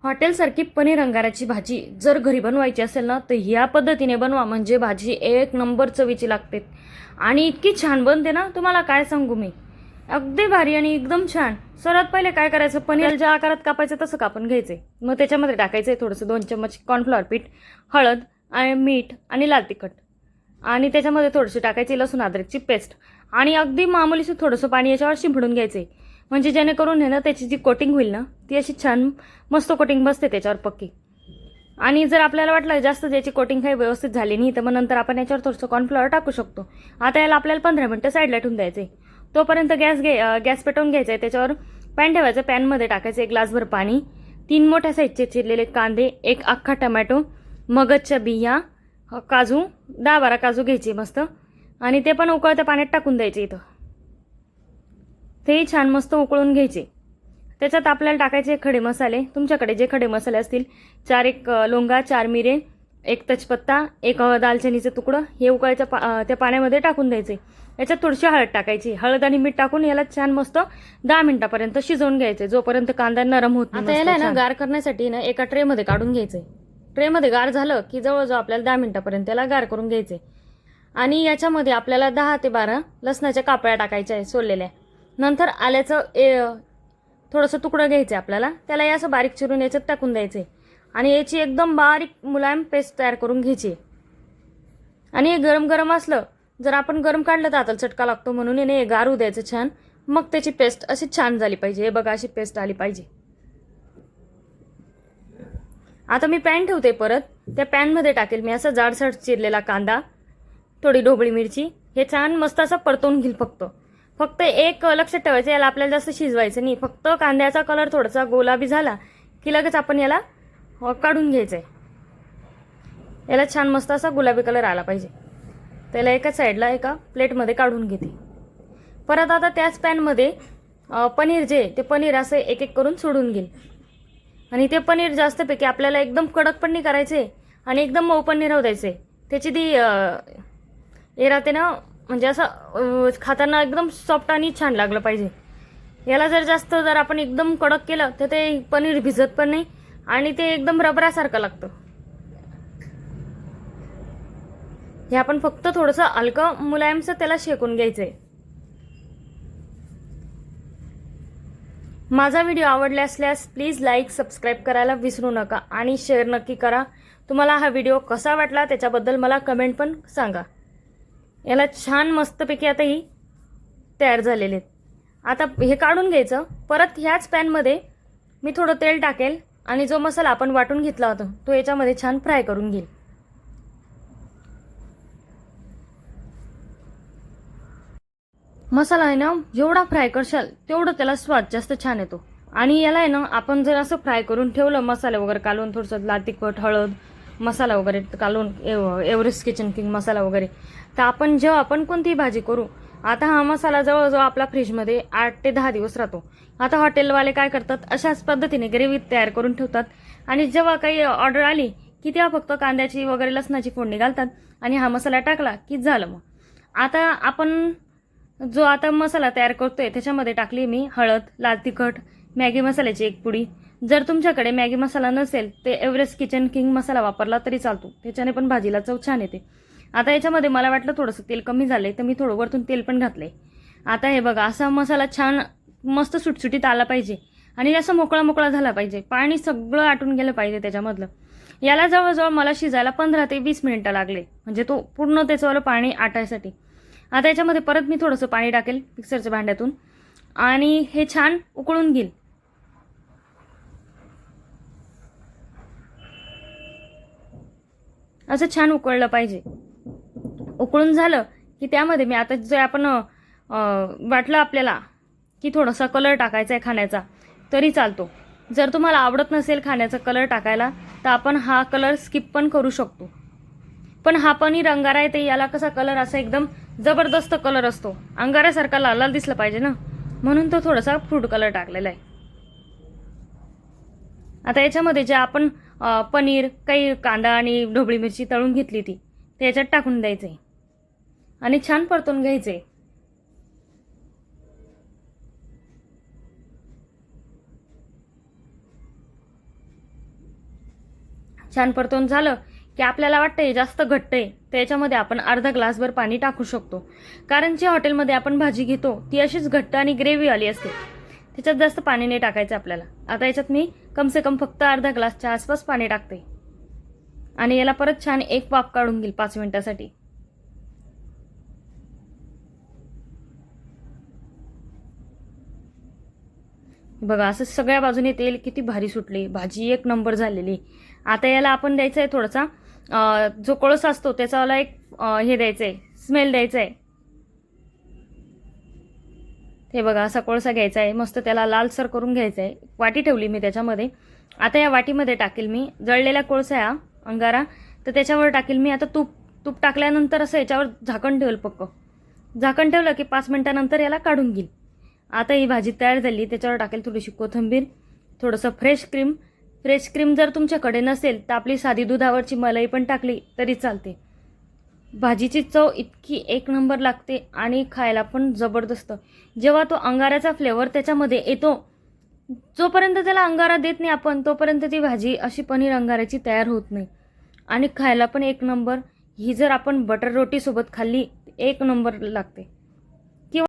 हॉटेलसारखी पनीर अंगाराची भाजी जर घरी बनवायची असेल ना तर ह्या पद्धतीने बनवा, म्हणजे भाजी एक नंबर चवीची लागते आणि इतकी छान बनते ना, तुम्हाला काय सांगू मी. अगदी भारी आणि एकदम छान. सर्वात पहिले काय करायचं, पनीर ज्या आकारात कापायचं तसं कापून घ्यायचे. मग त्याच्यामध्ये टाकायचं थोडंसं 2 चम्मच कॉर्नफ्लॉवर पीठ, हळद आणि मीठ आणि लाल तिखट, आणि त्याच्यामध्ये थोडीशी टाकायची लसूण अद्रकची पेस्ट आणि अगदी मामूलीशी थोडंसं पाणी याच्यावर शिंपडून घ्यायचे, म्हणजे जेणेकरून ना त्याची जी कोटिंग होईल ना ती अशी छान मस्त कोटिंग बसते त्याच्यावर पक्की. आणि जर आपल्याला वाटलं जास्त त्याची कोटिंग काही व्यवस्थित झाली नाही तर मग नंतर आपण याच्यावर थोडंसं कॉर्नफ्लॉवर टाकू शकतो. आता याला आपल्याला 15 मिनिटं साईडला ठेवून द्यायचे. तोपर्यंत गॅस पेटवून घ्यायचा आहे. त्याच्यावर पॅन ठेवायचं. पॅनमध्ये टाकायचं 1 ग्लासभर पाणी, 3 मोठ्या साईजचे चिरलेले कांदे, 1 अख्खा टमॅटो, मगजच्या बिया, काजू, 10-12 काजू घ्यायचे मस्त, आणि ते पण उकळत्या पाण्यात टाकून द्यायचे. इथं तेही छान मस्त उकळून घ्यायचे. त्याच्यात आपल्याला टाकायचे खडे मसाले. तुमच्याकडे जे खडे मसाले असतील, 1 लोंगा, 4 मिरे, 1 तेजपत्ता, 1 दालचिनीचं तुकडं, हे उकळायच्या त्या पाण्यामध्ये टाकून द्यायचे. याच्यात थोडीशी हळद टाकायची. हळद आणि मीठ टाकून याला छान मस्त 10 मिनिटापर्यंत शिजवून घ्यायचे, जोपर्यंत कांदा नरम होत नाही. आता याला ना गार करण्यासाठी ना एका ट्रेमध्ये काढून घ्यायचे. ट्रेमध्ये गार झालं की जवळजवळ आपल्याला 10 मिनिटापर्यंत त्याला गार करून घ्यायचे. आणि याच्यामध्ये आपल्याला 10 ते 12 लसणाच्या कापड्या टाकायच्या आहे सोललेल्या. नंतर आल्याचं थोडंसं तुकडं घ्यायचं आपल्याला, त्याला असं बारीक चिरून याच्यात टाकून द्यायचे आणि याची एकदम बारीक मुलायम पेस्ट तयार करून घ्यायची. आणि हे गरम गरम असलं, जर आपण गरम काढलं तर हाताला चटका लागतो, म्हणून हे गारू द्यायचं छान. मग त्याची पेस्ट अशी छान झाली पाहिजे. हे बघा, अशी पेस्ट आली पाहिजे. आता मी पॅन ठेवते. परत त्या पॅनमध्ये टाकेल मी असा जाडसर चिरलेला कांदा, थोडी ढोबळी मिरची. हे छान मस्त असं परतवून घेईल. फक्त एक लक्षात ठेवायचं, याला आपल्याला जास्त शिजवायचं नाही. फक्त कांद्याचा कलर थोडासा गुलाबी झाला की लगेच आपण याला काढून घ्यायचं आहे. याला छान मस्त असा गुलाबी कलर आला पाहिजे. त्याला एका साईडला एका प्लेटमध्ये काढून घेते. परत आता त्याच पॅनमध्ये पनीर ते पनीर असं एक एक करून सोडून घेईल. आणि ते पनीर जास्तपैकी आपल्याला एकदम कडक पण नाही करायचे आणि एकदम मऊ पण नाही राहू द्यायचे. त्याची ती हे राहते ना, म्हणजे असं खाताना एकदम सॉफ्ट आणि छान लागलं पाहिजे. याला जर आपण एकदम कडक केलं तर ते पनीर भिजत पण नाही आणि ते एकदम रबरासारखं लागतं. हे आपण फक्त थोडंसं हलकं मुलायमसं त्याला शेकून घ्यायचंय. माझा व्हिडिओ आवडला असल्यास प्लीज लाईक, सबस्क्राईब करायला विसरू नका आणि शेअर नक्की करा. तुम्हाला हा व्हिडिओ कसा वाटला त्याच्याबद्दल मला कमेंट पण सांगा. याला छान मस्तपैकी आता ही तयार झालेले आहेत. आता हे काढून घ्यायचं. परत ह्याच पॅनमध्ये मी थोडं तेल टाकेल आणि जो मसाला आपण वाटून घेतला होता तो याच्यामध्ये छान फ्राय करून घेईल. मसाला आहे ना, जेवढा फ्राय करशाल तेवढं त्याला स्वाद जास्त छान येतो. आणि याला आहे ना, आपण जर असं फ्राय करून ठेवलं, मसाले वगैरे काढून, थोडंसं लाल तिखट, हळद मसाला वगैरे काढून, एव्हरेस्ट किचन किंग मसाला वगैरे, तर आपण जेव्हा आपण कोणतीही भाजी करू, आता हा मसाला जवळजवळ आपला फ्रीजमध्ये 8 ते 10 दिवस राहतो. आता हॉटेलवाले काय करतात, अशाच पद्धतीने ग्रेव्ही तयार करून ठेवतात आणि जेव्हा काही ऑर्डर आली की तेव्हा फक्त कांद्याची वगैरे लसणाची फोडणी घालतात आणि हा मसाला टाकला की झालं. मग आता आपण जो आता मसाला तयार करतोय त्याच्यामध्ये टाकली मी हळद, लाल तिखट, मॅगी मसाल्याची 1 पुडी. जर तुमच्याकडे मॅगी मसाला नसेल तर एव्हरेस्ट किचन किंग मसाला वापरला तरी चालतो, त्याच्याने पण भाजीला चव छान येते. आता याच्यामध्ये मला वाटलं थोडंसं तेल कमी झालंय तर मी थोडं वरतून तेल पण घातलंय. आता हे बघा, असा मसाला छान मस्त सुटसुटीत आला पाहिजे आणि असं मोकळा मोकळा झाला पाहिजे. पाणी सगळं आटून गेलं पाहिजे त्याच्यामधलं. याला जवळजवळ मला शिजायला 15 ते 20 मिनिटं लागले, म्हणजे तो पूर्ण त्याचं पाणी आटायसाठी. आता याच्यामध्ये परत मी थोडंसं पाणी टाकेल मिक्सरच्या भांड्यातून आणि हे छान उकळून घेईल. असं छान उकळलं पाहिजे. उकळून झालं की त्यामध्ये मी आता जे आपण वाटलं आपल्याला की थोडासा कलर टाकायचा आहे खाण्याचा तरी चालतो. जर तुम्हाला आवडत नसेल खाण्याचा कलर टाकायला तर आपण हा कलर स्किप पण करू शकतो. पण हा पनीर अंगारा आहे ते याला कसा कलर असा एकदम जबरदस्त कलर असतो, अंगारासारखा लाल लाल दिसला पाहिजे ना, म्हणून तो थोडासा फूड कलर टाकलेला आहे. आता याच्यामध्ये जे आपण पनीर, काही कांदा आणि ढोबळी मिरची तळून घेतली ती त्याच्यात टाकून द्यायचे आणि छान परतून घ्यायचे. छान परतवून झालं की आपल्याला वाटतं हे जास्त घट्ट आहे, तर याच्यामध्ये आपण अर्धा ग्लासभर पाणी टाकू शकतो. कारण जी हॉटेलमध्ये आपण भाजी घेतो ती अशीच घट्ट आणि ग्रेव्हीवाली असते, त्याच्यात जास्त पाणी नाही टाकायचं आपल्याला. आता याच्यात मी कमसे कम फक्त अर्धा ग्लासच्या आसपास पाणी टाकते आणि याला परत छान एक वाफ काढून घेईल 5 मिनिटासाठी. बघा असं सगळ्या बाजूने तेल किती भारी सुटले, भाजी एक नंबर झालेली. आता याला आपण द्यायचं आहे थोडासा जो कोळसा असतो त्याचावाला एक हे द्यायचं आहे, स्मेल द्यायचा आहे. हे बघा असा कोळसा घ्यायचा आहे, मस्त त्याला लालसर करून घ्यायचा आहे. वाटी ठेवली मी त्याच्यामध्ये. आता या वाटीमध्ये टाकेल मी जळलेला कोळसा आहे अंगारा, तर त्याच्यावर टाकेल मी आता तूप टाकल्यानंतर असं याच्यावर झाकण ठेवेल पक्क. झाकण ठेवलं की 5 मिनिटानंतर याला काढून घेईल. आता ही भाजी तयार झाली, त्याच्यावर टाकेल थोडीशी कोथिंबीर, थोडंसं फ्रेश क्रीम जर तुमच्याकडे नसेल तर आपली साधी दुधावरची मलाई पण टाकली तरी चालते. भाजीची चव इतकी एक नंबर लागते आणि खायला पण जबरदस्त. जेव्हा तो अंगाराचा फ्लेवर त्याच्यामध्ये येतो, जोपर्यंत त्याला अंगारा देत नाही आपण तोपर्यंत ती भाजी अशी पनीर अंगाराची तयार होत नाही आणि खायला पण एक नंबर. ही जर आपण बटर रोटीसोबत खाल्ली एक नंबर लागते.